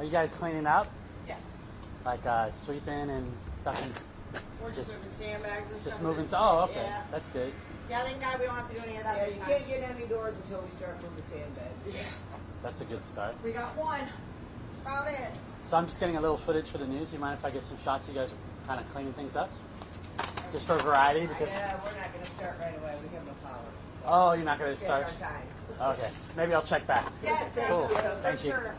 Are you guys cleaning up? Yeah. Like sweeping and stuff? We're just moving sandbags and stuff. Just moving. Oh, okay. Yeah. That's good. Yeah, thank God we don't have to do any of that Yeah, this you time. can't get any doors until we start moving sandbags. Yeah. That's a good start. We got one. That's about it. So I'm just getting a little footage for the news. You mind if I get some shots of you guys kind of cleaning things up? Just for variety? Because Yeah, we're not going to start right away. We have no power. So oh, you're not going to take start? our time. Okay. Maybe I'll check back. Yes, thank Cool. you. Thank For you. sure.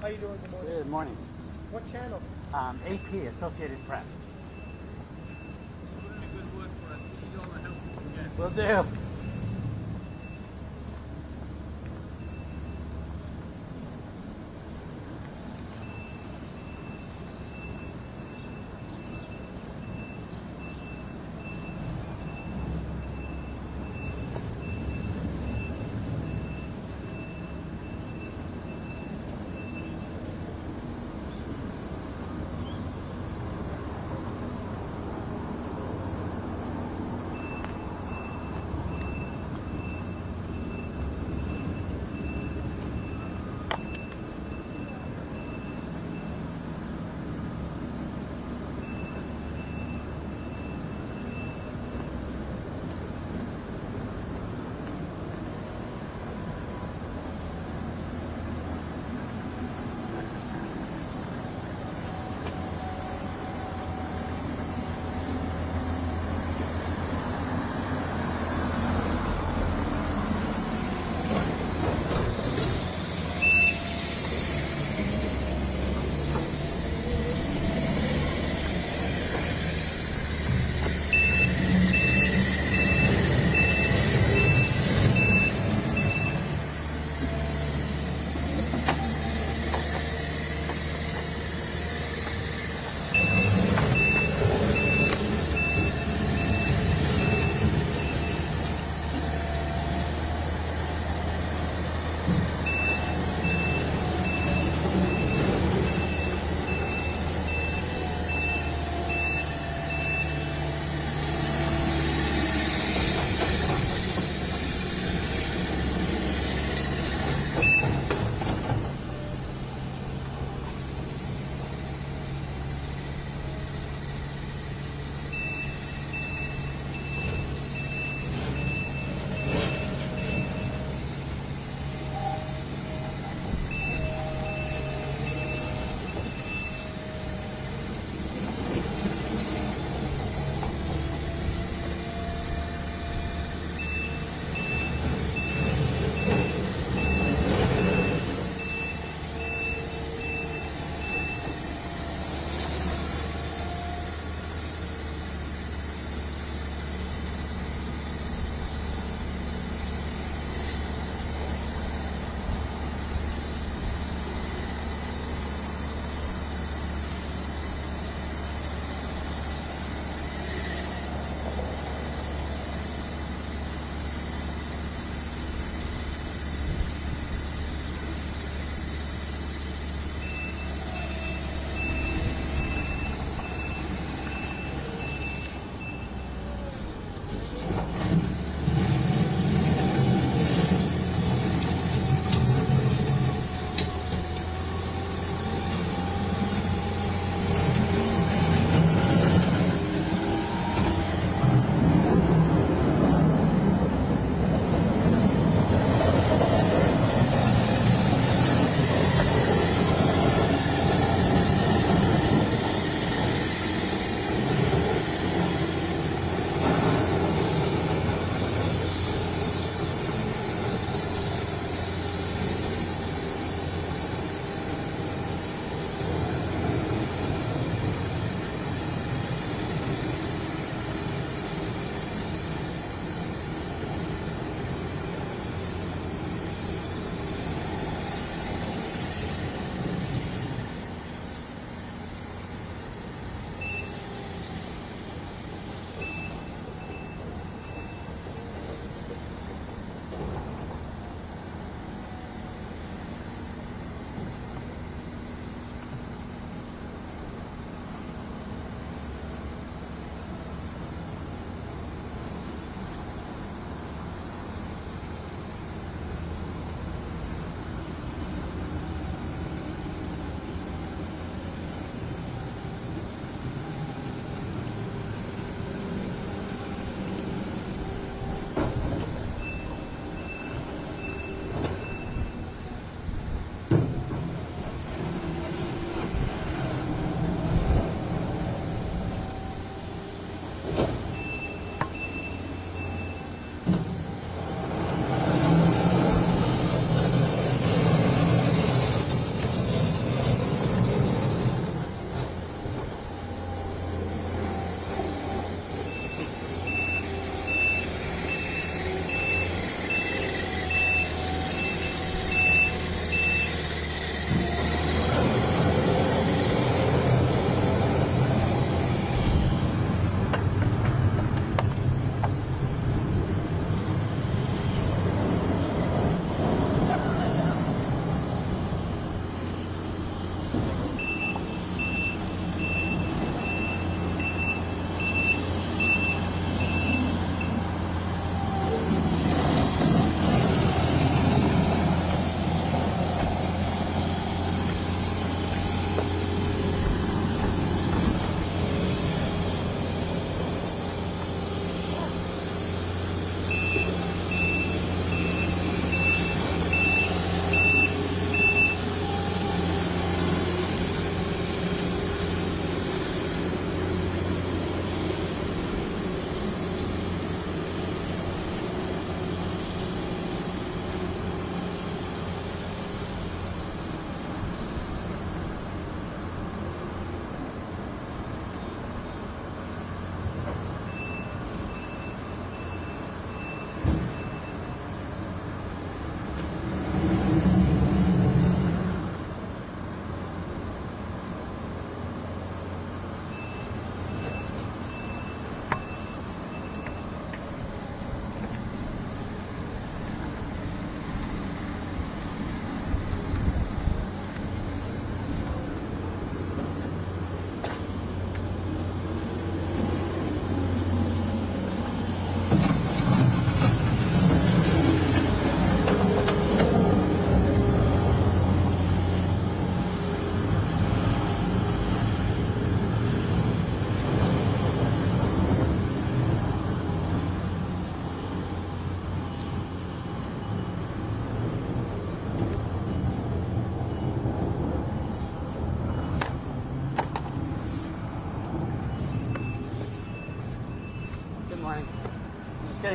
How you doing? Good morning. Good morning. What channel? AP, Associated Press. Will do.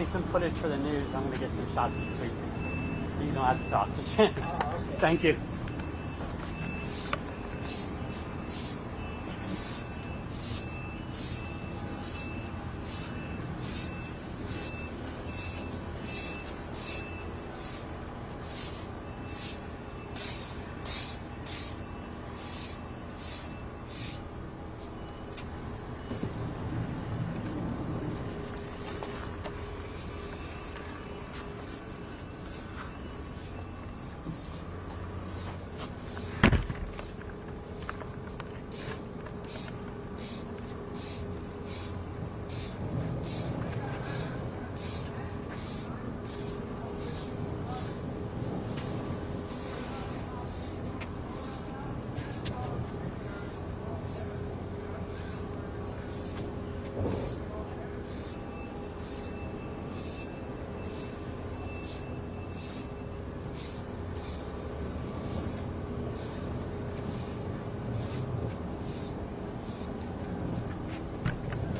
getting some footage for the news. I'm going to get some shots of the street. You don't have to talk. Just thank you.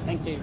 Thank you.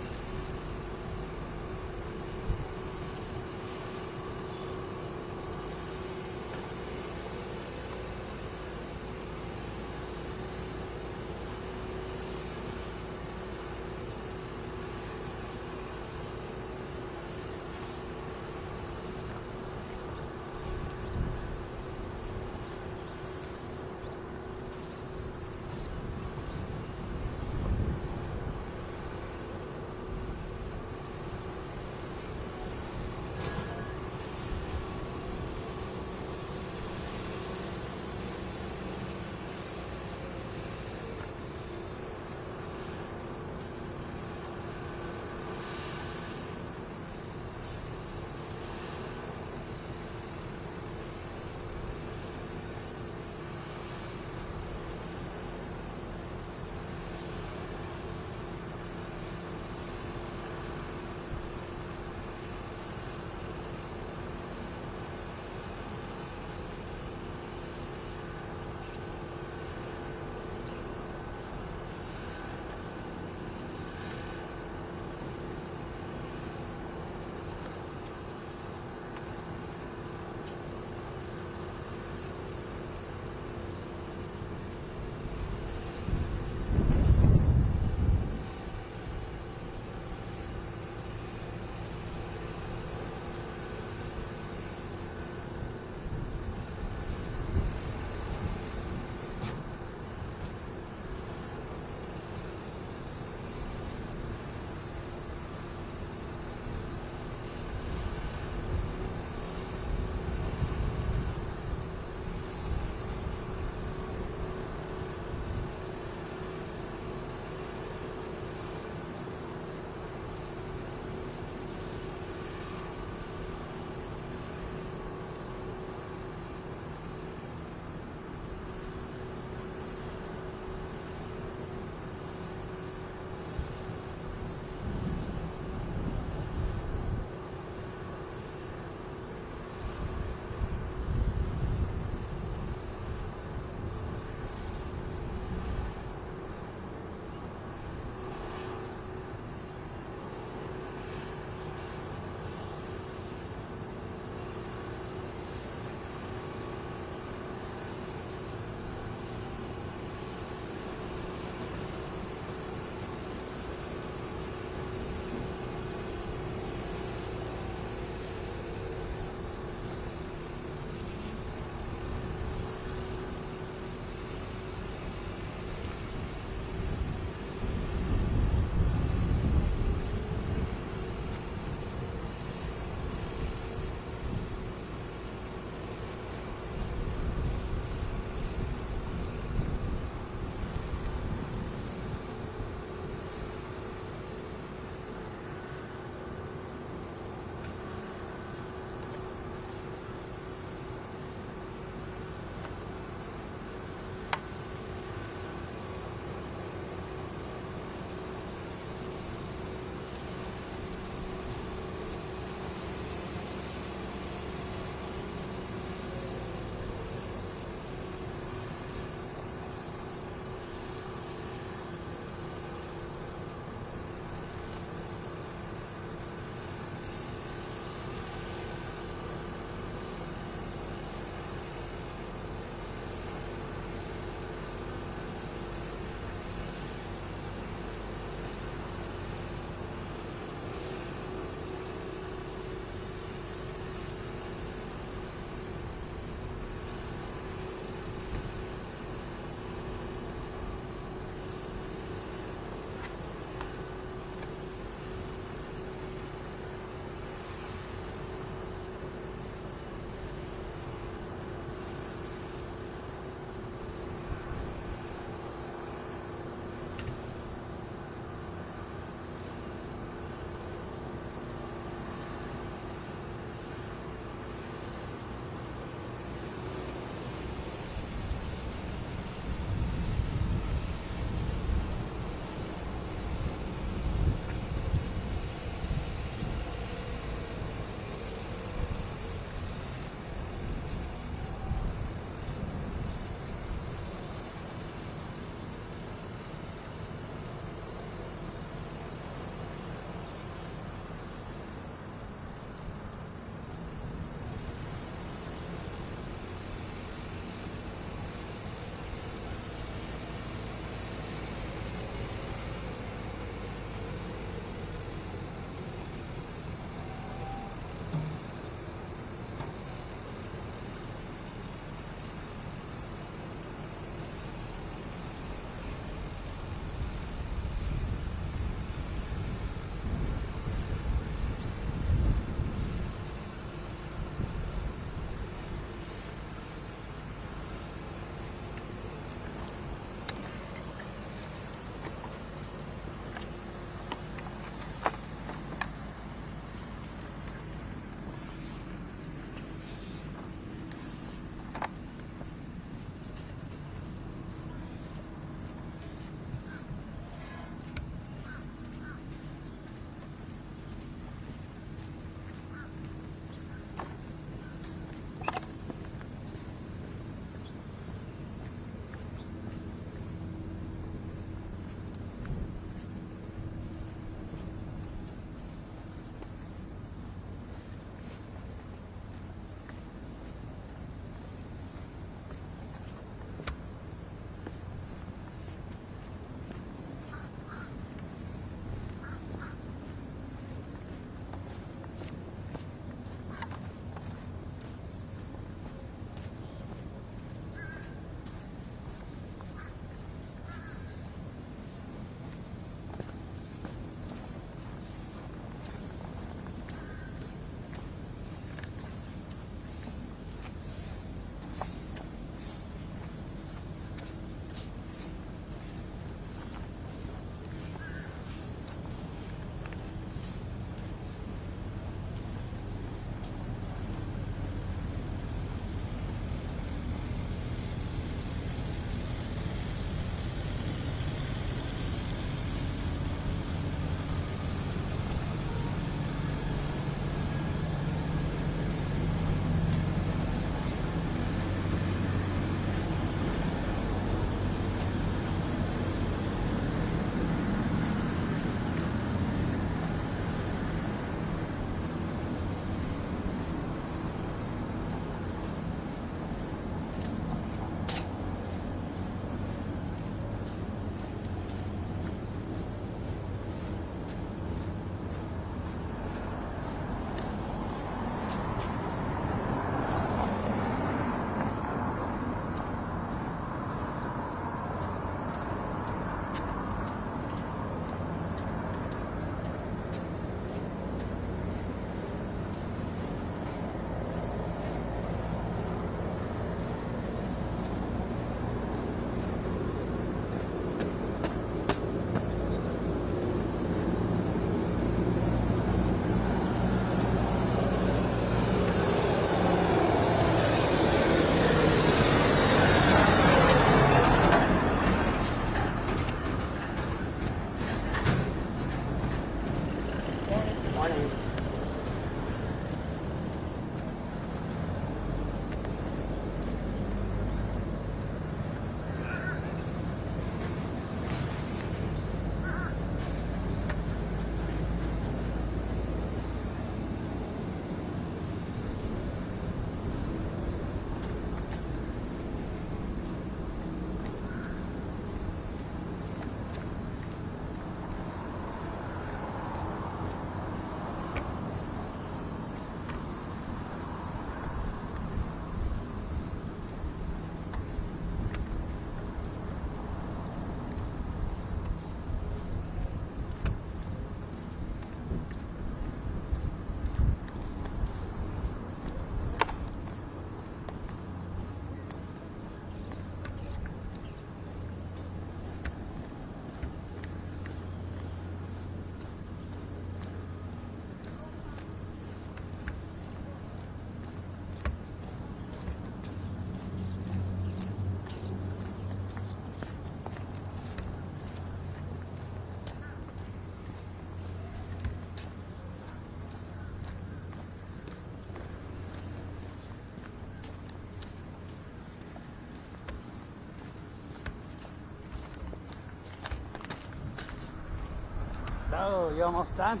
Oh, you almost done?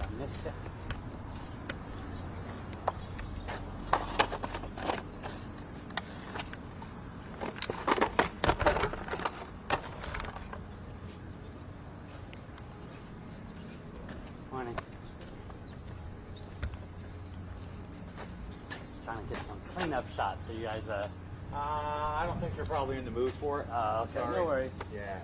I missed you. Morning. Trying to get some cleanup shots. So you guys, I don't think you're probably in the mood for it. okay, Sorry. no worries. Yeah.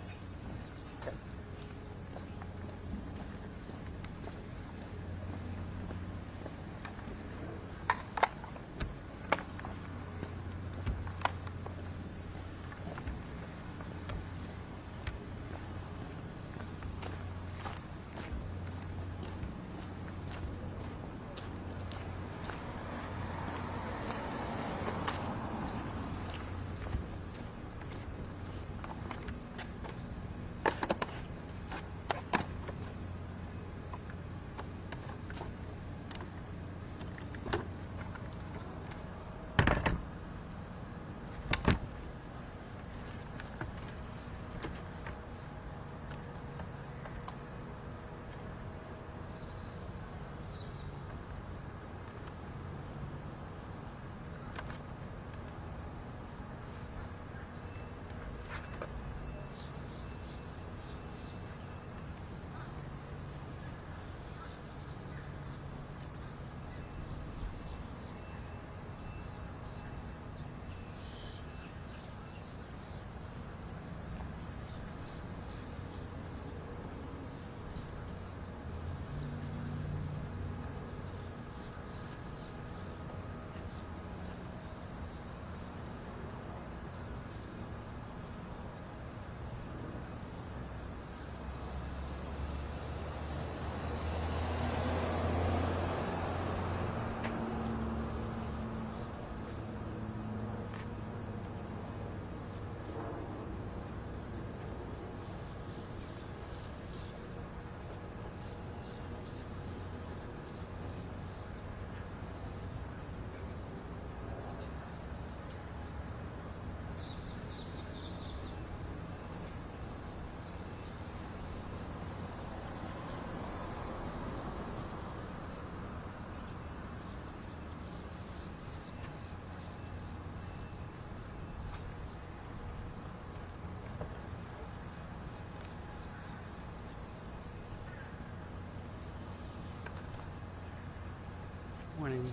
Morning.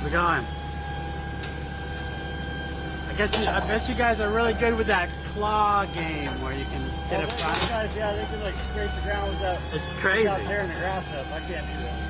How's it going? I bet you guys are really good with that claw game where you can get a front. These guys, yeah, they can like scrape the ground without, It's crazy. without tearing the grass up. I can't do that.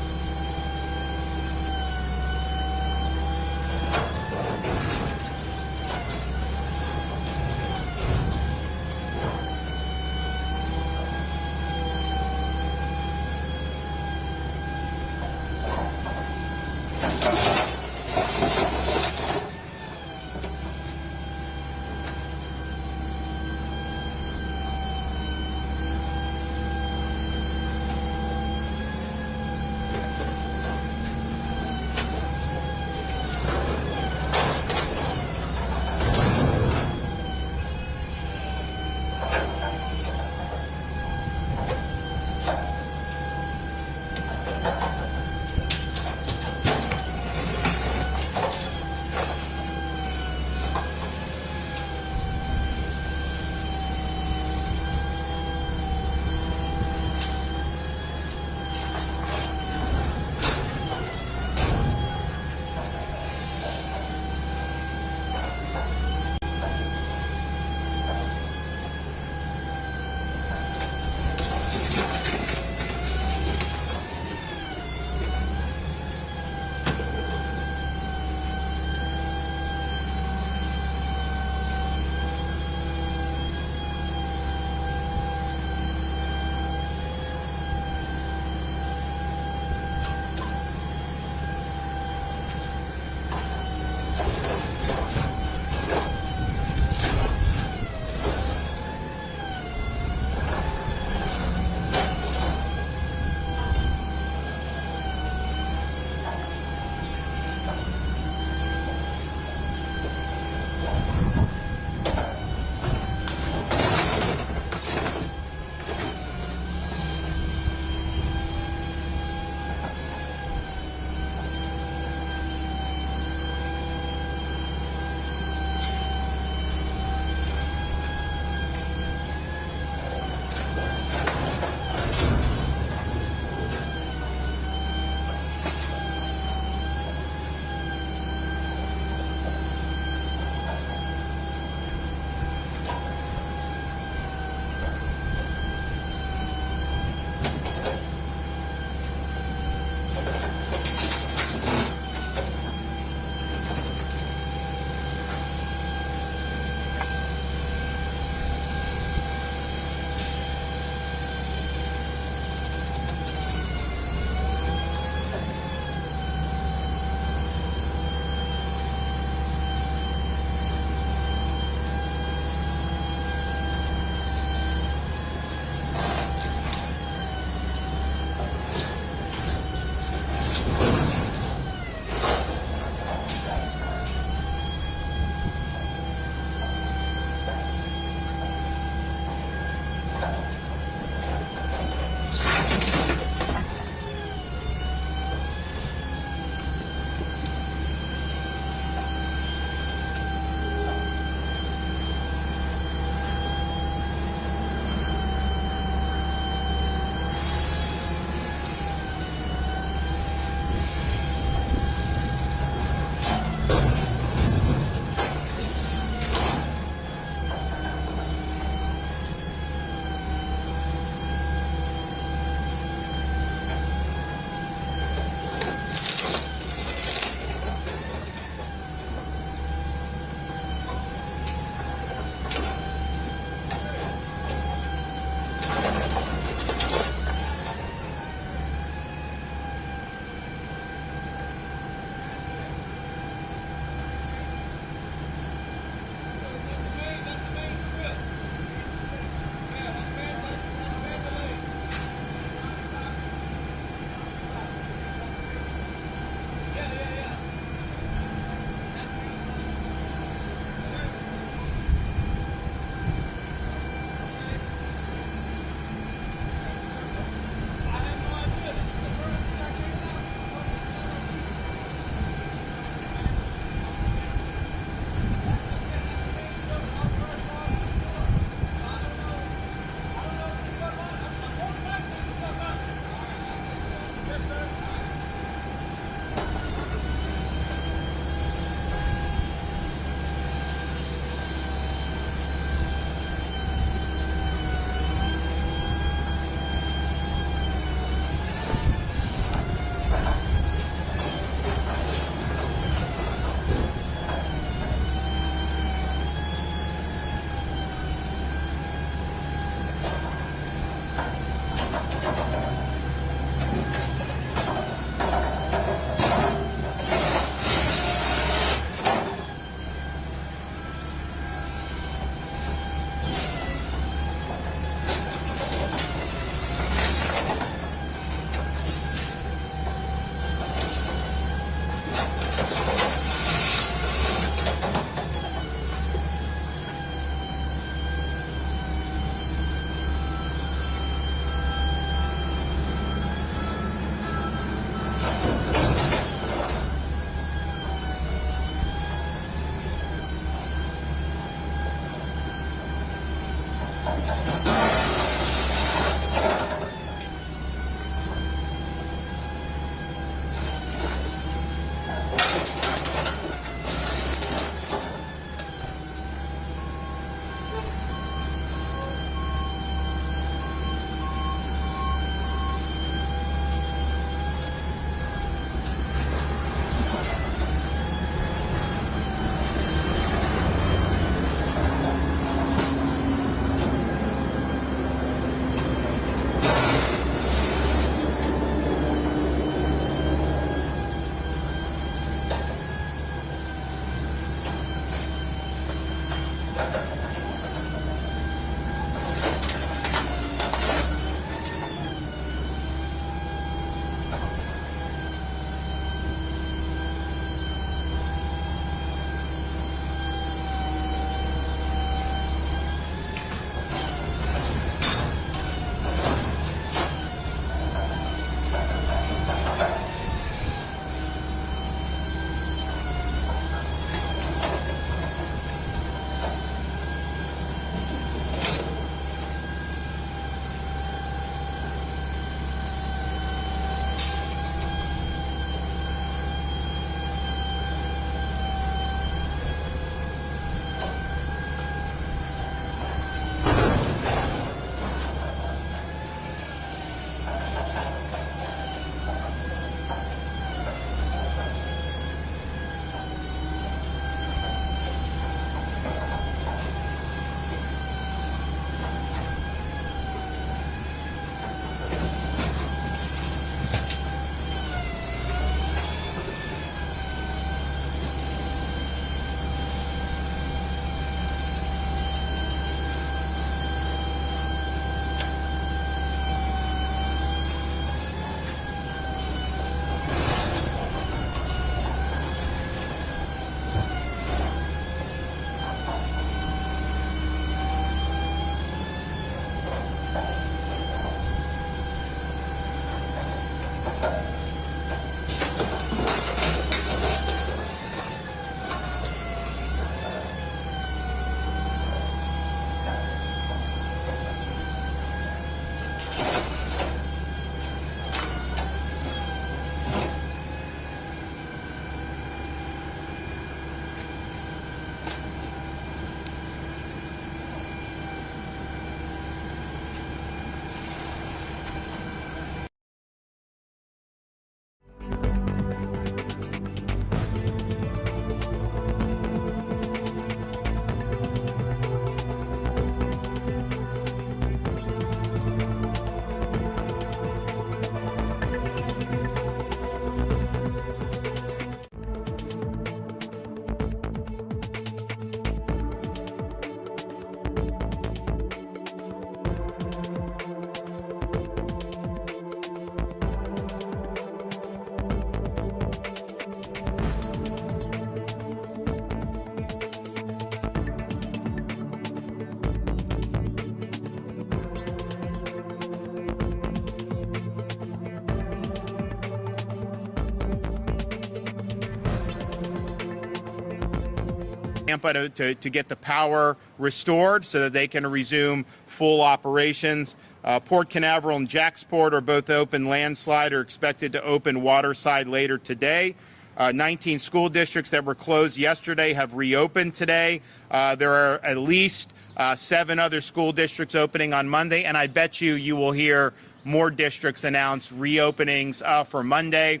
Tampa to get the power restored so that they can resume full operations. Port Canaveral and Jacksport are both open. Landslide are expected to open waterside later today. 19 school districts that were closed yesterday have reopened today. There are at least 7 other school districts opening on Monday, and I bet you will hear more districts announce reopenings for Monday,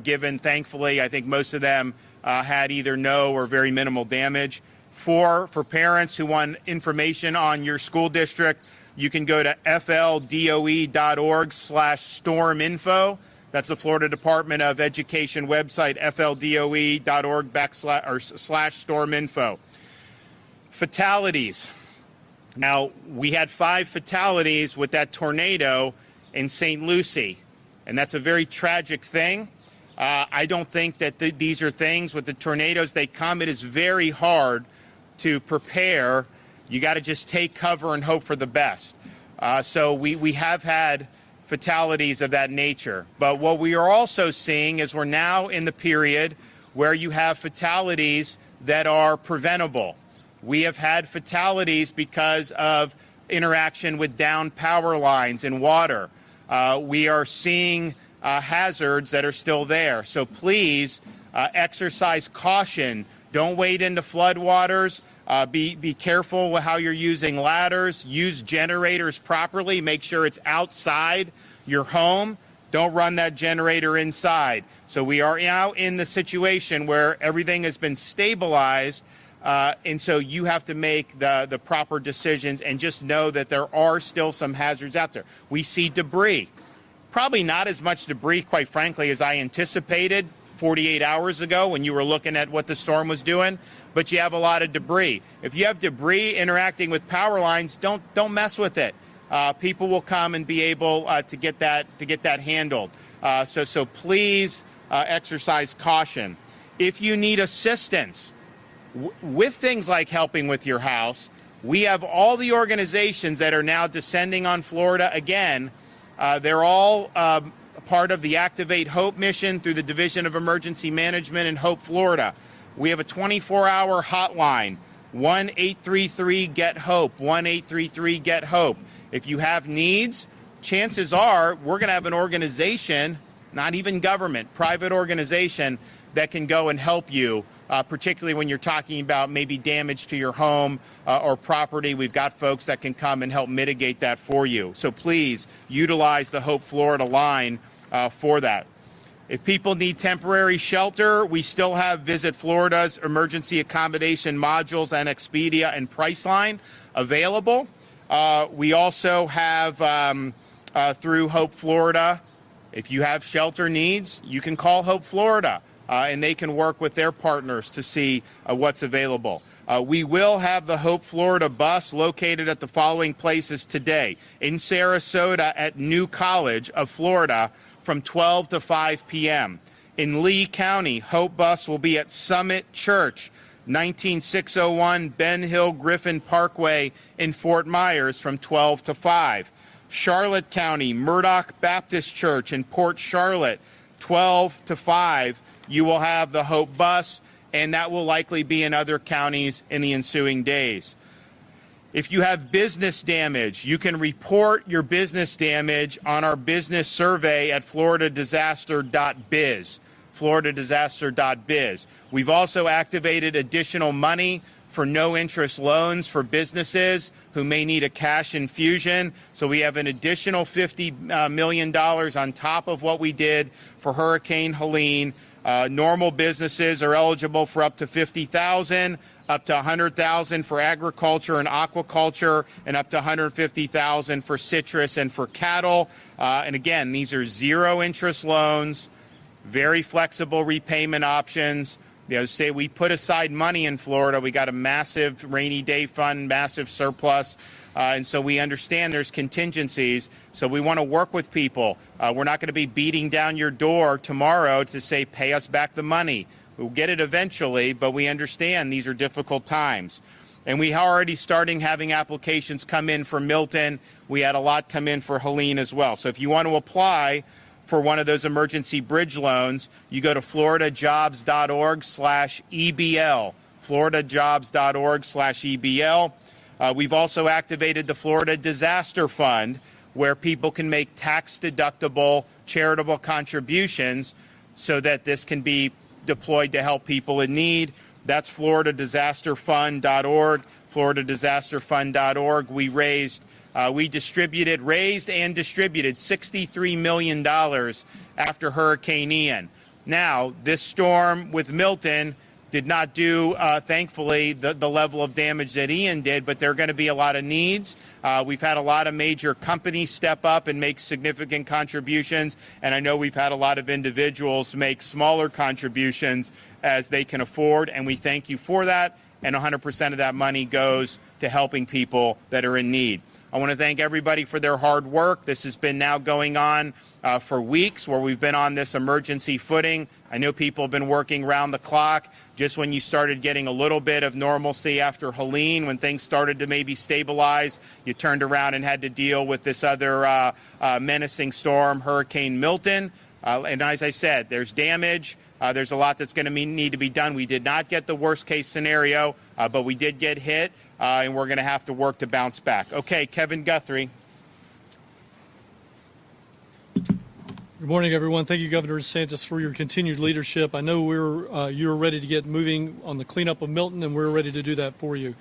given, thankfully, I think most of them had either no or very minimal damage. For parents who want information on your school district, you can go to fldoe.org/storminfo. That's the Florida Department of Education website, fldoe.org/storminfo. Fatalities. Now, we had 5 fatalities with that tornado in St. Lucie, and that's a very tragic thing. I don't think that these are things with the tornadoes, they come. It is very hard to prepare. You got to just take cover and hope for the best. So we have had fatalities of that nature. But what we are also seeing is we're now in the period where you have fatalities that are preventable. We have had fatalities because of interaction with downed power lines and water. We are seeing hazards that are still there. So please exercise caution. Don't wade into floodwaters. Be careful with how you're using ladders. Use generators properly. Make sure it's outside your home. Don't run that generator inside. So we are now in the situation where everything has been stabilized, and so you have to make the proper decisions and just know that there are still some hazards out there. We see debris. Probably not as much debris, quite frankly, as I anticipated 48 hours ago when you were looking at what the storm was doing, but you have a lot of debris. If you have debris interacting with power lines, don't mess with it. People will come and be able to get that handled. So please exercise caution. If you need assistance with things like helping with your house, we have all the organizations that are now descending on Florida again. They're all part of the Activate Hope mission through the Division of Emergency Management in Hope, Florida. We have a 24-hour hotline, 1-833-GET-HOPE, 1-833-GET-HOPE. If you have needs, chances are we're going to have an organization, not even government, private organization that can go and help you, particularly when you're talking about maybe damage to your home or property. We've got folks that can come and help mitigate that for you. So please utilize the Hope Florida line for that. If people need temporary shelter, we still have Visit Florida's emergency accommodation modules and Expedia and Priceline available. We also have through Hope Florida, if you have shelter needs, you can call Hope Florida. And they can work with their partners to see what's available. We will have the Hope Florida bus located at the following places today. In Sarasota at New College of Florida from 12 to 5 p.m. In Lee County, Hope Bus will be at Summit Church, 19601 Ben Hill Griffin Parkway in Fort Myers from 12 to 5. Charlotte County, Murdoch Baptist Church in Port Charlotte, 12 to 5. You will have the Hope Bus, and that will likely be in other counties in the ensuing days. If you have business damage, you can report your business damage on our business survey at floridadisaster.biz, floridadisaster.biz. We've also activated additional money for no-interest loans for businesses who may need a cash infusion. So we have an additional $50 million on top of what we did for Hurricane Helene. Normal businesses are eligible for up to $50,000, up to $100,000 for agriculture and aquaculture, and up to $150,000 for citrus and for cattle. And again, these are zero-interest loans, very flexible repayment options. Say we put aside money in Florida. We got a massive rainy day fund, massive surplus. And so we understand there's contingencies. So we want to work with people. We're not going to be beating down your door tomorrow to say, pay us back the money. We'll get it eventually, but we understand these are difficult times. And we are already starting having applications come in for Milton. We had a lot come in for Helene as well. So if you want to apply for one of those emergency bridge loans, you go to floridajobs.org/EBL, floridajobs.org/EBL. We've also activated the Florida Disaster Fund, where people can make tax-deductible charitable contributions so that this can be deployed to help people in need. That's floridadisasterfund.org, floridadisasterfund.org. We raised and distributed $63 million after Hurricane Ian. Now, this storm with Milton did not do, thankfully, the level of damage that Ian did, but there are going to be a lot of needs. We've had a lot of major companies step up and make significant contributions, and I know we've had a lot of individuals make smaller contributions as they can afford, and we thank you for that, and 100% of that money goes to helping people that are in need. I want to thank everybody for their hard work. This has been now going on for weeks, where we've been on this emergency footing. I know people have been working round the clock. Just when you started getting a little bit of normalcy after Helene, when things started to maybe stabilize, you turned around and had to deal with this other menacing storm, Hurricane Milton. And as I said, there's damage. There's a lot that's going to need to be done. We did not get the worst case scenario, but we did get hit, and we're going to have to work to bounce back. Okay, Kevin Guthrie. Good morning, everyone. Thank you, Governor DeSantis, for your continued leadership. I know you're ready to get moving on the cleanup of Milton, and we're ready to do that for you.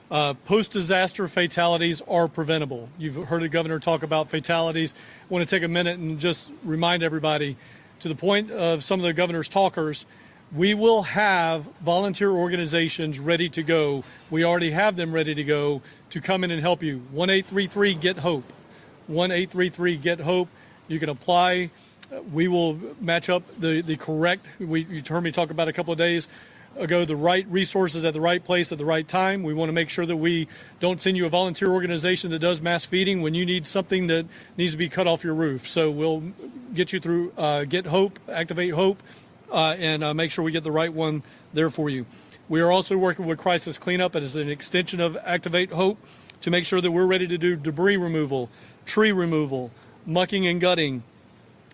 Post-disaster fatalities are preventable. You've heard the governor talk about fatalities. I want to take a minute and just remind everybody, to the point of some of the governor's talkers, we will have volunteer organizations ready to go. We already have them ready to go to come in and help you. 1-833-GET-HOPE. 1-833-GET-HOPE. You can apply. We will match up the correct, you heard me talk about a couple of days ago, the right resources at the right place at the right time. We want to make sure that we don't send you a volunteer organization that does mass feeding when you need something that needs to be cut off your roof. So we'll get you through Get Hope, Activate Hope, and make sure we get the right one there for you. We are also working with Crisis Cleanup as an extension of Activate Hope to make sure that we're ready to do debris removal, tree removal, mucking and gutting,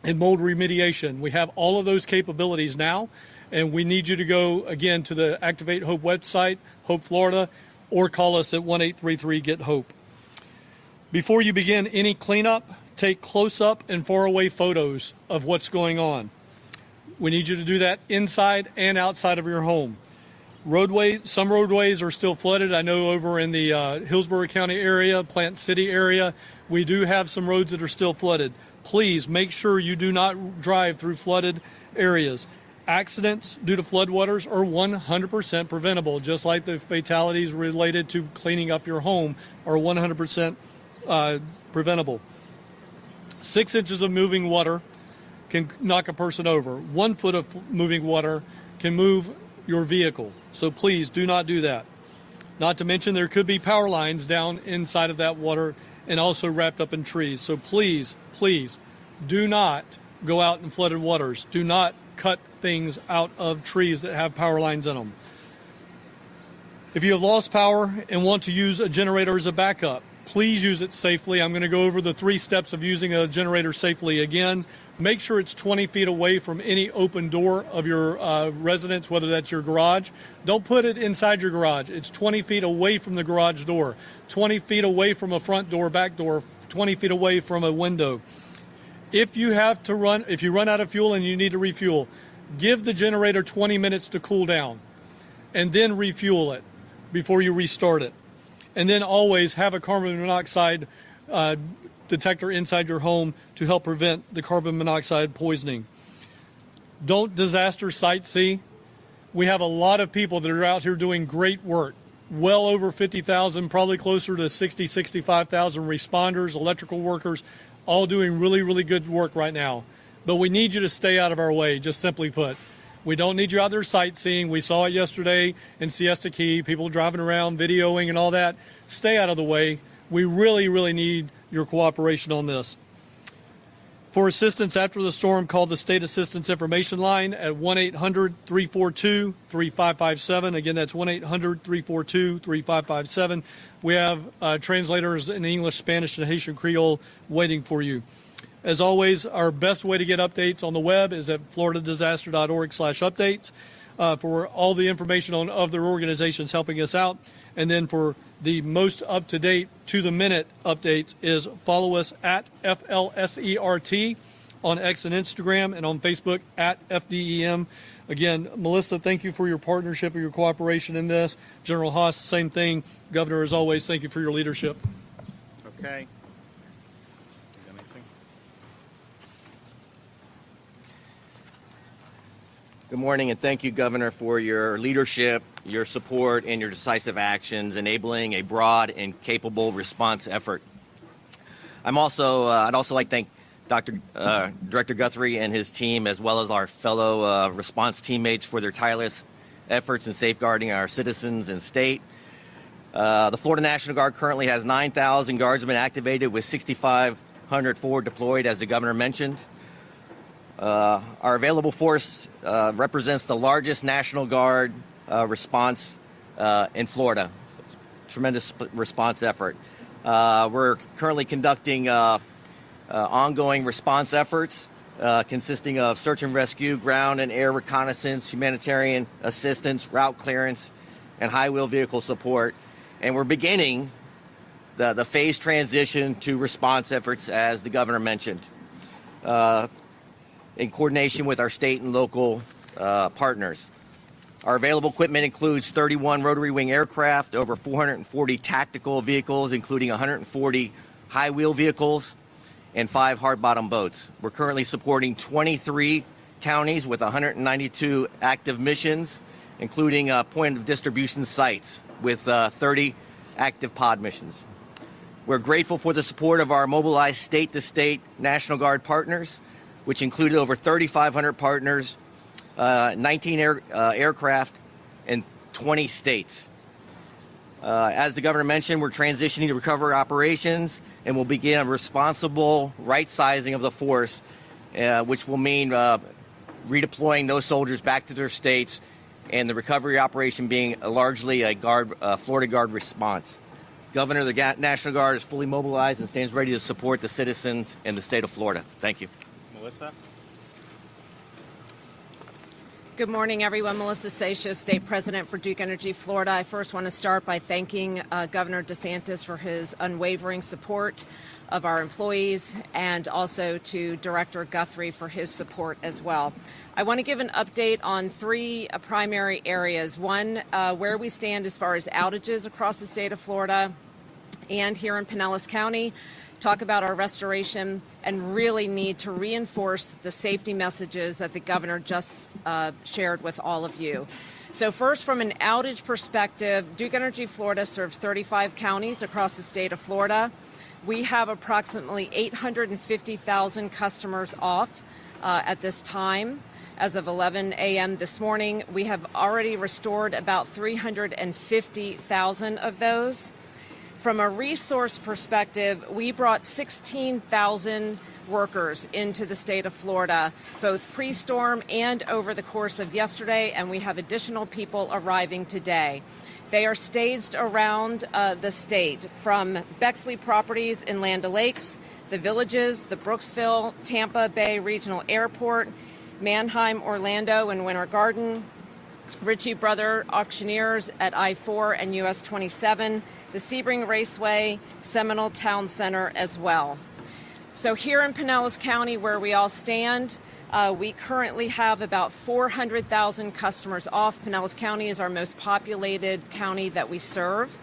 and mold remediation. We have all of those capabilities now, and we need you to go, again, to the Activate Hope website, Hope Florida, or call us at 1-833-GET-HOPE. Before you begin any cleanup, take close-up and far-away photos of what's going on. We need you to do that inside and outside of your home. Some roadways are still flooded. I know over in the Hillsborough County area, Plant City area, we do have some roads that are still flooded. Please make sure you do not drive through flooded areas. Accidents due to floodwaters are 100% preventable, just like the fatalities related to cleaning up your home are 100% preventable. 6 inches of moving water can knock a person over. 1 foot of moving water can move your vehicle. So please do not do that. Not to mention there could be power lines down inside of that water and also wrapped up in trees. So please, please do not go out in flooded waters. Do not cut things out of trees that have power lines in them. If you have lost power and want to use a generator as a backup, please use it safely. I'm going to go over the 3 steps of using a generator safely again. Make sure it's 20 feet away from any open door of your residence, whether that's your garage. Don't put it inside your garage. It's 20 feet away from the garage door, 20 feet away from a front door, back door, 20 feet away from a window. If you run out of fuel and you need to refuel, give the generator 20 minutes to cool down and then refuel it before you restart it. And then always have a carbon monoxide detector inside your home to help prevent the carbon monoxide poisoning. Don't disaster sightsee. We have a lot of people that are out here doing great work. Well over 50,000, probably closer to 60, 65,000 responders, electrical workers, all doing really, really good work right now. But we need you to stay out of our way, just simply put. We don't need you out there sightseeing. We saw it yesterday in Siesta Key, people driving around, videoing and all that. Stay out of the way. We really, really need your cooperation on this. For assistance after the storm, call the State Assistance Information Line at 1-800-342-3557. Again, that's 1-800-342-3557. We have translators in English, Spanish, and Haitian Creole waiting for you. As always, our best way to get updates on the web is at floridadisaster.org/updates. for all the information on other organizations helping us out. And then for the most up-to-date, to-the-minute updates is follow us at FLSERT on X and Instagram, and on Facebook at FDEM. Again, Melissa, thank you for your partnership and your cooperation in this. General Haas, same thing. Governor, as always, thank you for your leadership. Okay. Good morning, and thank you, Governor, for your leadership, your support, and your decisive actions, enabling a broad and capable response effort. I'd also like to thank Director Guthrie and his team, as well as our fellow response teammates, for their tireless efforts in safeguarding our citizens and state. The Florida National Guard currently has 9,000 guardsmen activated, with 6,500 forward deployed, as the Governor mentioned. Our available force represents the largest National Guard response in Florida. So it's a tremendous response effort. We're currently conducting ongoing response efforts consisting of search and rescue, ground and air reconnaissance, humanitarian assistance, route clearance, and high-wheel vehicle support. And we're beginning the phased transition to response efforts, as the Governor mentioned, in coordination with our state and local partners. Our available equipment includes 31 rotary wing aircraft, over 440 tactical vehicles, including 140 high-wheel vehicles, and 5 hard-bottom boats. We're currently supporting 23 counties with 192 active missions, including point of distribution sites with 30 active pod missions. We're grateful for the support of our mobilized state-to-state National Guard partners, which included over 3,500 partners, 19 aircraft, and 20 states. As the Governor mentioned, we're transitioning to recovery operations, and we'll begin a responsible right-sizing of the force, which will mean redeploying those soldiers back to their states, and the recovery operation being largely a Florida Guard response. Governor, the National Guard is fully mobilized and stands ready to support the citizens in the state of Florida. Thank you. Melissa? Good morning, everyone. Melissa Seixas, State President for Duke Energy Florida. I first want to start by thanking Governor DeSantis for his unwavering support of our employees, and also to Director Guthrie for his support as well. I want to give an update on 3 primary areas. One, where we stand as far as outages across the state of Florida and here in Pinellas County. Talk about our restoration, and really need to reinforce the safety messages that the Governor just shared with all of you. So first, from an outage perspective, Duke Energy Florida serves 35 counties across the state of Florida. We have approximately 850,000 customers off at this time. As of 11 a.m. this morning, we have already restored about 350,000 of those. From a resource perspective, we brought 16,000 workers into the state of Florida, both pre-storm and over the course of yesterday, and we have additional people arriving today. They are staged around the state, from Bexley Properties in Land O'Lakes, the Villages, the Brooksville, Tampa Bay Regional Airport, Mannheim, Orlando, and Winter Garden, Ritchie Brother Auctioneers at I-4 and US 27, the Sebring Raceway, Seminole Town Center as well. So here in Pinellas County, where we all stand, we currently have about 400,000 customers off. Pinellas County is our most populated county that we serve.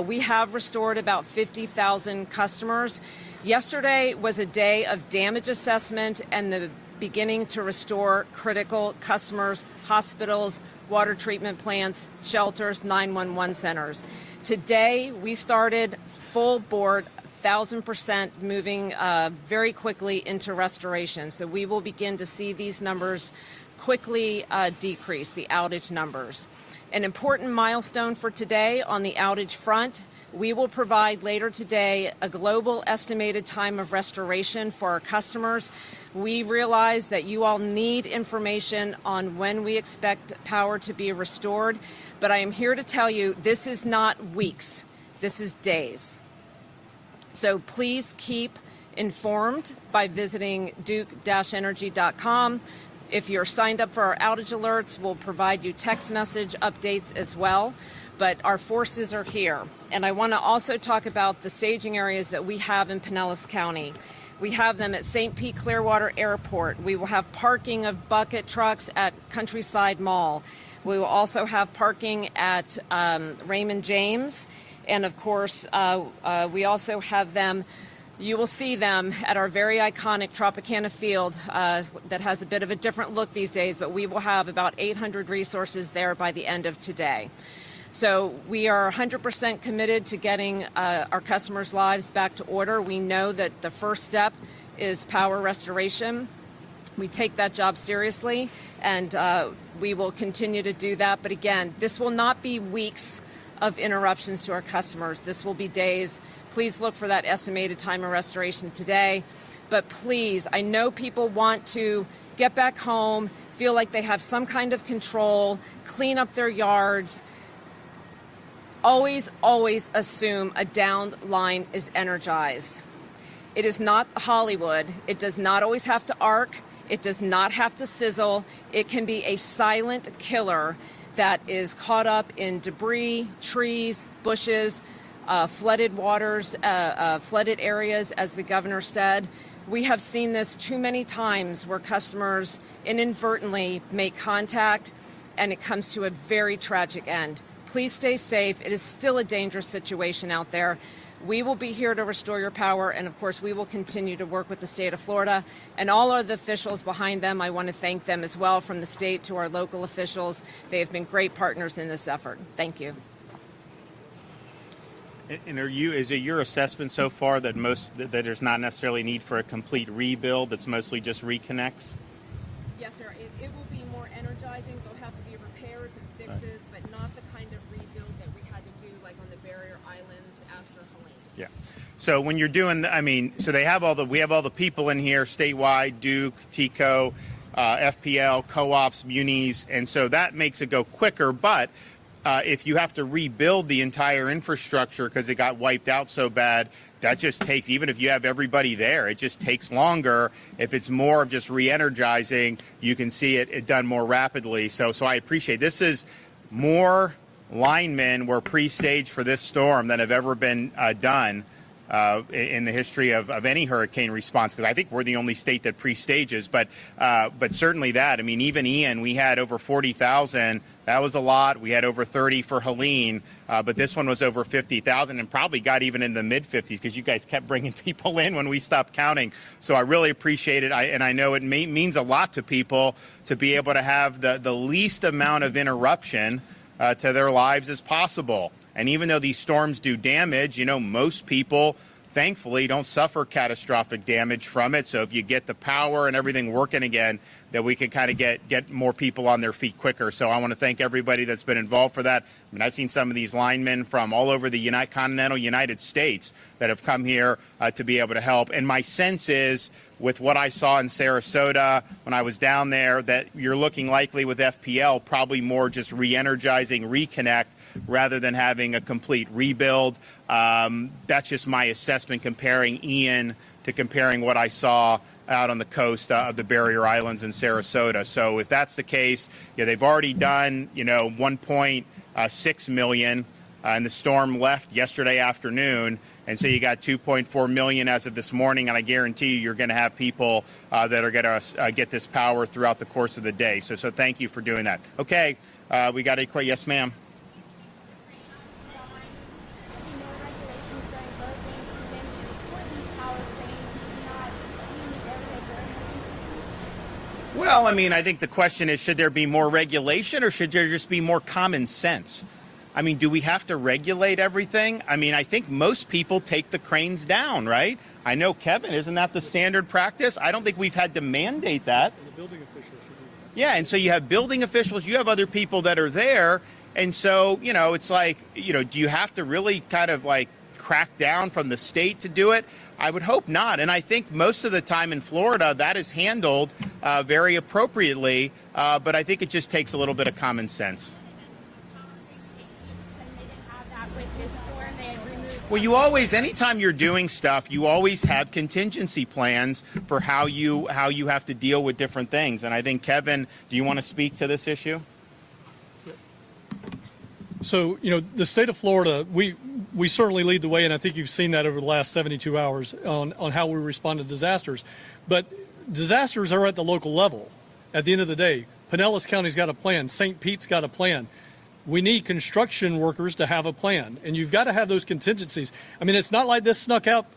We have restored about 50,000 customers. Yesterday was a day of damage assessment and the beginning to restore critical customers, hospitals, water treatment plants, shelters, 911 centers. Today, we started full board, 1,000% moving very quickly into restoration. So we will begin to see these numbers quickly decrease, the outage numbers. An important milestone for today on the outage front, we will provide later today a global estimated time of restoration for our customers. We realize that you all need information on when we expect power to be restored, but I am here to tell you this is not weeks, this is days. So please keep informed by visiting duke-energy.com, If you're signed up for our outage alerts, we'll provide you text message updates as well. But our forces are here. And I want to also talk about the staging areas that we have in Pinellas County. We have them at St. Pete Clearwater Airport. We will have parking of bucket trucks at Countryside Mall. We will also have parking at Raymond James. And of course, we also have them, you will see them at our very iconic Tropicana Field that has a bit of a different look these days, but we will have about 800 resources there by the end of today. So we are 100% committed to getting our customers' lives back to order. We know that the first step is power restoration. We take that job seriously, and we will continue to do that. But again, this will not be weeks of interruptions to our customers. This will be days. Please look for that estimated time of restoration today. But please, I know people want to get back home, feel like they have some kind of control, clean up their yards. Always, always assume a downed line is energized. It is not Hollywood. It does not always have to arc. It does not have to sizzle. It can be a silent killer that is caught up in debris, trees, bushes, flooded waters, flooded areas, as the governor said. We have seen this too many times where customers inadvertently make contact and it comes to a very tragic end. Please stay safe. It is still a dangerous situation out there. We will be here to restore your power, and of course we will continue to work with the state of Florida and all of the officials behind them. I want to thank them as well, from the state to our local officials. They have been great partners in this effort. Thank you. And is it your assessment so far that that there's not necessarily need for a complete rebuild, that's mostly just reconnects? Yes, sir. It will be more energizing. There'll have to be repairs and fixes, but not the kind of rebuild that we had to do like on the barrier islands after Helene. Yeah. So when you're doing, so we have all the people in here statewide, Duke, TECO, FPL, co-ops, munis, and so that makes it go quicker. But if you have to rebuild the entire infrastructure because it got wiped out so bad, that just takes, even if you have everybody there, it just takes longer. If it's more of just re-energizing, you can see it done more rapidly. So I appreciate this is more linemen were pre-staged for this storm than have ever been done in the history of any hurricane response, because I think we're the only state that pre-stages, but certainly that. I mean, even Ian, we had over 40,000. That was a lot. We had over 30 for Helene, but this one was over 50,000 and probably got even in the mid-50s because you guys kept bringing people in when we stopped counting. So I really appreciate it, and I know it means a lot to people to be able to have the least amount of interruption to their lives as possible. And even though these storms do damage, most people, thankfully, don't suffer catastrophic damage from it. So if you get the power and everything working again, that we can kind of get more people on their feet quicker. So I want to thank everybody that's been involved for that. I mean, I've seen some of these linemen from all over the continental United States that have come here to be able to help. And my sense is, with what I saw in Sarasota when I was down there, that you're looking likely with FPL probably more just re-energizing, reconnect, rather than having a complete rebuild. That's just my assessment comparing Ian to comparing what I saw out on the coast of the barrier islands in Sarasota. So if that's the case, they've already done, 1.6 million, and the storm left yesterday afternoon. And so you got 2.4 million as of this morning, and I guarantee you're going to have people that are going to get this power throughout the course of the day. So thank you for doing that. Okay, we got a question. Yes, ma'am. Well, I think the question is, should there be more regulation or should there just be more common sense? Do we have to regulate everything? I think most people take the cranes down, right? I know, Kevin, isn't that the standard practice? I don't think we've had to mandate that. The building officials should do that. Yeah, and so you have building officials, you have other people that are there, and so, it's like, do you have to really kind of like crack down from the state to do it? I would hope not, and I think most of the time in Florida that is handled very appropriately, but I think it just takes a little bit of common sense. They didn't have that with this storm. They had removed Well, you always, anytime you're doing stuff, you always have contingency plans for how you have to deal with different things. And I think, Kevin, do you want to speak to this issue? So, the state of Florida, we certainly lead the way, and I think you've seen that over the last 72 hours on how we respond to disasters. But disasters are at the local level. At the end of the day, Pinellas County's got a plan. St. Pete's got a plan. We need construction workers to have a plan, and you've got to have those contingencies. I mean, it's not like this snuck out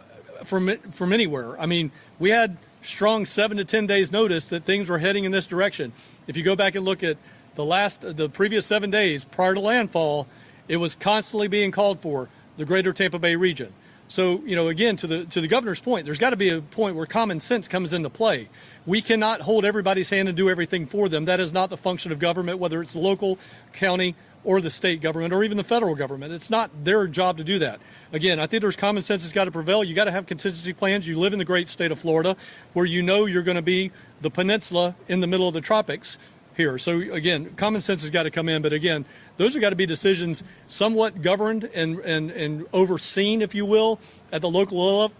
from anywhere. I mean, we had strong 7 to 10 days notice that things were heading in this direction. If you go back and look at the previous 7 days prior to landfall, it was constantly being called for, the greater Tampa Bay region. So, again, to the governor's point, there's got to be a point where common sense comes into play. We cannot hold everybody's hand and do everything for them. That is not the function of government, whether it's local, county, or the state government, or even the federal government. It's not their job to do that. Again, I think there's common sense that's got to prevail. You got to have contingency plans. You live in the great state of Florida, where you're going to be the peninsula in the middle of the tropics here. So again, common sense has got to come in. But again, those have got to be decisions somewhat governed and overseen, if you will, at the local level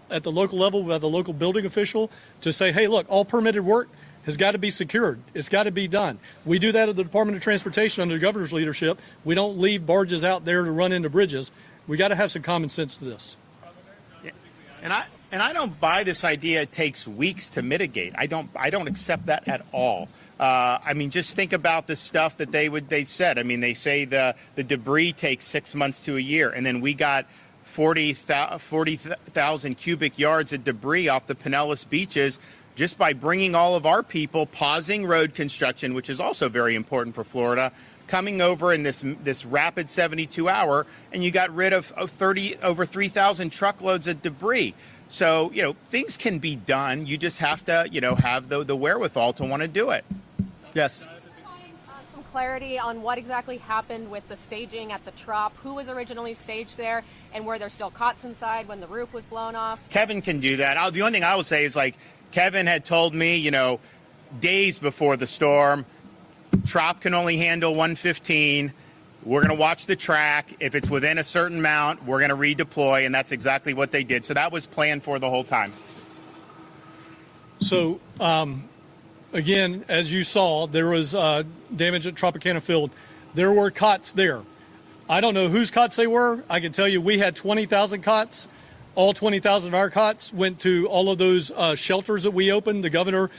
by the local building official to say, hey, look, all permitted work has got to be secured. It's got to be done. We do that at the Department of Transportation under the governor's leadership. We don't leave barges out there to run into bridges. We got to have some common sense to this. Yeah. And I don't buy this idea it takes weeks to mitigate. I don't accept that at all. I mean, just think about the stuff that they said. I mean, they say the debris takes 6 months to a year, and then we got 40,000 cubic yards of debris off the Pinellas beaches just by bringing all of our people, pausing road construction, which is also very important for Florida, coming over in this rapid 72-hour, and you got rid of over 3,000 truckloads of debris. So, things can be done. You just have to, have the wherewithal to want to do it. Yes. Some clarity on what exactly happened with the staging at the Trop. Who was originally staged there, and were there still cots inside when the roof was blown off? Kevin can do that. The only thing I will say is, Kevin had told me, days before the storm, Trop can only handle 115. We're going to watch the track. If it's within a certain amount, we're going to redeploy, and that's exactly what they did. So that was planned for the whole time. So, again, as you saw, there was damage at Tropicana Field. There were cots there. I don't know whose cots they were. I can tell you we had 20,000 cots. All 20,000 of our cots went to all of those shelters that we opened. The governor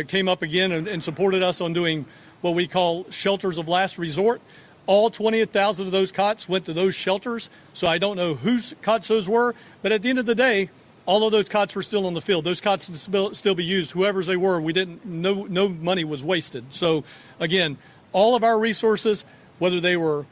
came up again and supported us on doing what we call shelters of last resort. All 20,000 of those cots went to those shelters. So I don't know whose cots those were. But at the end of the day, all of those cots were still on the field. Those cots can still be used. Whoever's they were, no money was wasted. So again, all of our resources, whether they were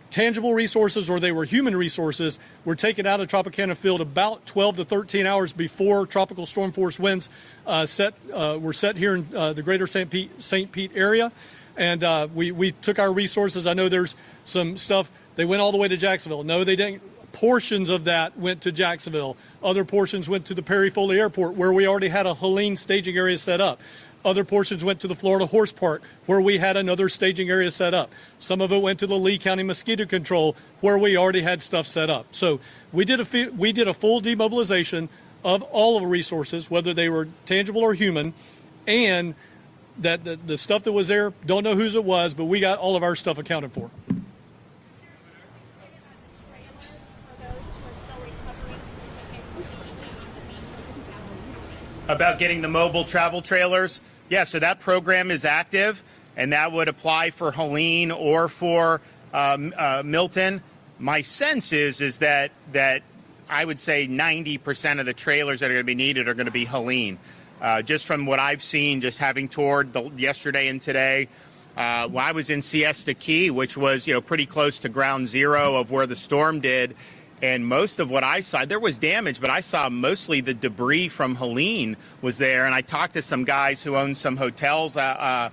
tangible resources or they were human resources, were taken out of Tropicana Field about 12 to 13 hours before tropical storm force winds were set here in the greater St. Pete area. And we took our resources. I know there's some stuff. They went all the way to Jacksonville. No, they didn't. Portions of that went to Jacksonville. Other portions went to the Perry Foley Airport, where we already had a Helene staging area set up. Other portions went to the Florida Horse Park, where we had another staging area set up. Some of it went to the Lee County Mosquito Control, where we already had stuff set up. So we did a full demobilization of all of the resources, whether they were tangible or human, and that the stuff that was there, don't know whose it was, but we got all of our stuff accounted for. About getting the mobile travel trailers. Yeah, so that program is active, and that would apply for Helene or for Milton. My sense is that I would say 90% of the trailers that are going to be needed are going to be Helene. Just from what I've seen, just having toured yesterday and today, when I was in Siesta Key, which was pretty close to ground zero of where the storm did. And most of what I saw, there was damage, but I saw mostly the debris from Helene was there. And I talked to some guys who own some hotels out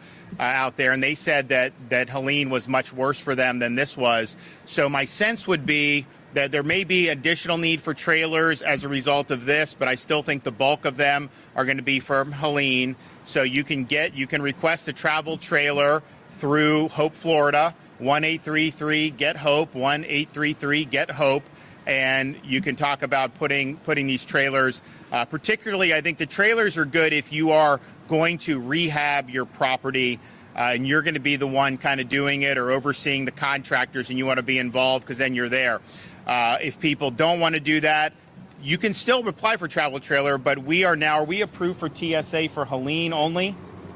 there, and they said that Helene was much worse for them than this was. So my sense would be that there may be additional need for trailers as a result of this, but I still think the bulk of them are going to be from Helene. So you can request a travel trailer through Hope, Florida, 1-833-GET-HOPE, 1-833-GET-HOPE. and you can talk about putting these trailers. Particularly, I think the trailers are good if you are going to rehab your property and you're going to be the one kind of doing it or overseeing the contractors, and you want to be involved because then you're there. If people don't want to do that, you can still apply for travel trailer, but are we approved for TSA for Helene only?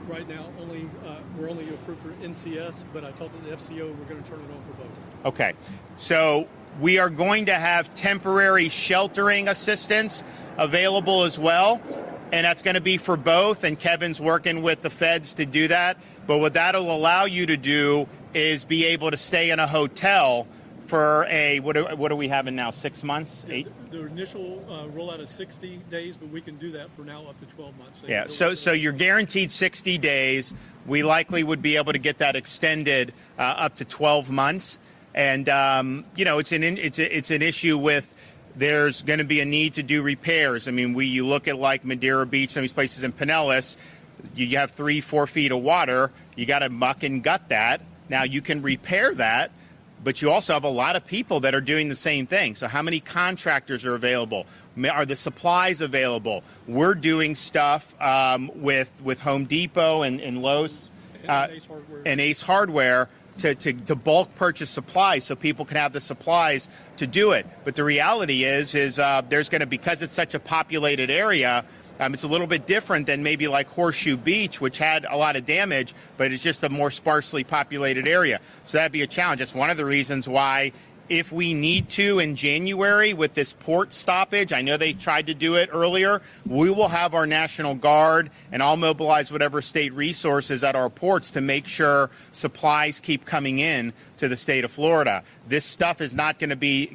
Right now, we're only approved for NCS, but I told the FCO we're going to turn it on for both. Okay, so we are going to have temporary sheltering assistance available as well, and that's going to be for both, and Kevin's working with the feds to do that. But what that'll allow you to do is be able to stay in a hotel for what are we having now, 6 months? 8? The initial rollout is 60 days, but we can do that for now up to 12 months. Yeah, so you're guaranteed 60 days. We likely would be able to get that extended up to 12 months. And, it's an issue with there's going to be a need to do repairs. I mean, you look at like Madeira Beach, some of these places in Pinellas, you have 3-4 feet of water. You got to muck and gut that. Now, you can repair that, but you also have a lot of people that are doing the same thing. So how many contractors are available? Are the supplies available? We're doing stuff with Home Depot and Lowe's and Ace Hardware to bulk purchase supplies so people can have the supplies to do it. But the reality is there's going to, because it's such a populated area, it's a little bit different than maybe like Horseshoe Beach, which had a lot of damage, but it's just a more sparsely populated area. So that'd be a challenge. That's one of the reasons why, if we need to in January with this port stoppage, I know they tried to do it earlier, we will have our National Guard, and I'll mobilize whatever state resources at our ports to make sure supplies keep coming in to the state of Florida. This stuff is not going to be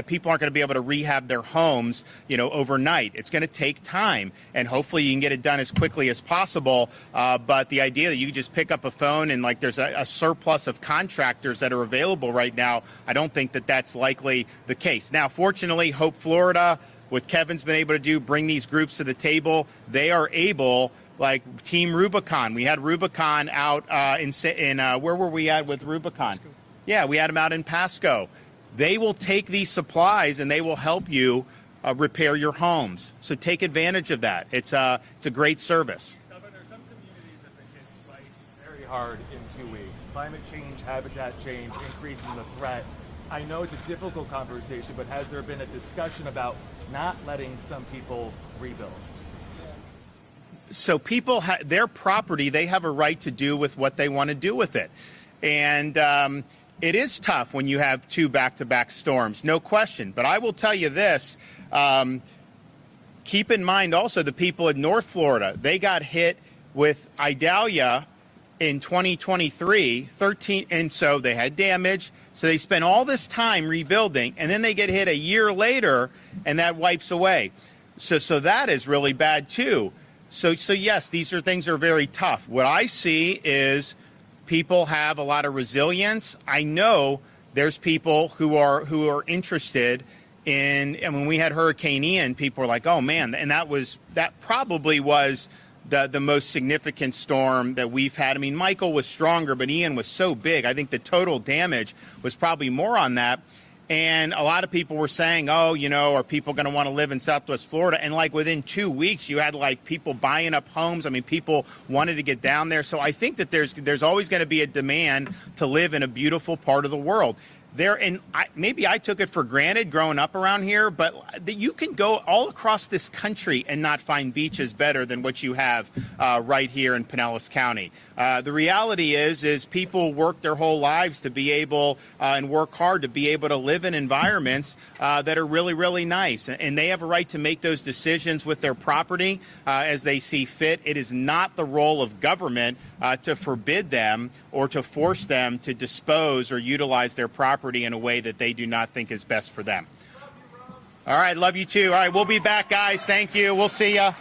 people aren't going to be able to rehab their homes, overnight. It's going to take time, and hopefully you can get it done as quickly as possible. But the idea that you can just pick up a phone and there's a surplus of contractors that are available right now, I don't think that that's likely the case. Now, fortunately, Hope Florida, what Kevin's been able to do, bring these groups to the table. They are able, like Team Rubicon. We had Rubicon out in where were we at with Rubicon? Pasco. Yeah, we had them out in Pasco. They will take these supplies and they will help you repair your homes. So take advantage of that. It's a great service. Governor, some communities have been hit twice very hard in 2 weeks. Climate change, habitat change, increasing the threat. I know it's a difficult conversation, but has there been a discussion about not letting some people rebuild? So people, their property, they have a right to do with what they want to do with it. And it is tough when you have 2 back-to-back storms, no question. But I will tell you this, keep in mind also the people in North Florida, they got hit with Idalia in 2023, and so they had damage. So they spent all this time rebuilding, and then they get hit a year later, and that wipes away. So that is really bad too. So yes, these are things that are very tough. What I see is people have a lot of resilience. I know there's people who are interested in, and when we had Hurricane Ian, people were like, oh man, and that probably was the most significant storm that we've had. I mean, Michael was stronger, but Ian was so big. I think the total damage was probably more on that. And a lot of people were saying, oh, are people going to want to live in Southwest Florida? And within 2 weeks, you had people buying up homes. I mean, people wanted to get down there. So I think that there's always going to be a demand to live in a beautiful part of the world. Maybe I took it for granted growing up around here, but you can go all across this country and not find beaches better than what you have right here in Pinellas County. The reality is people work their whole lives to be able and work hard to be able to live in environments that are really, really nice. And they have a right to make those decisions with their property as they see fit. It is not the role of government to forbid them or to force them to dispose or utilize their property in a way that they do not think is best for them. All right, love you too. All right, we'll be back, guys. Thank you. We'll see ya.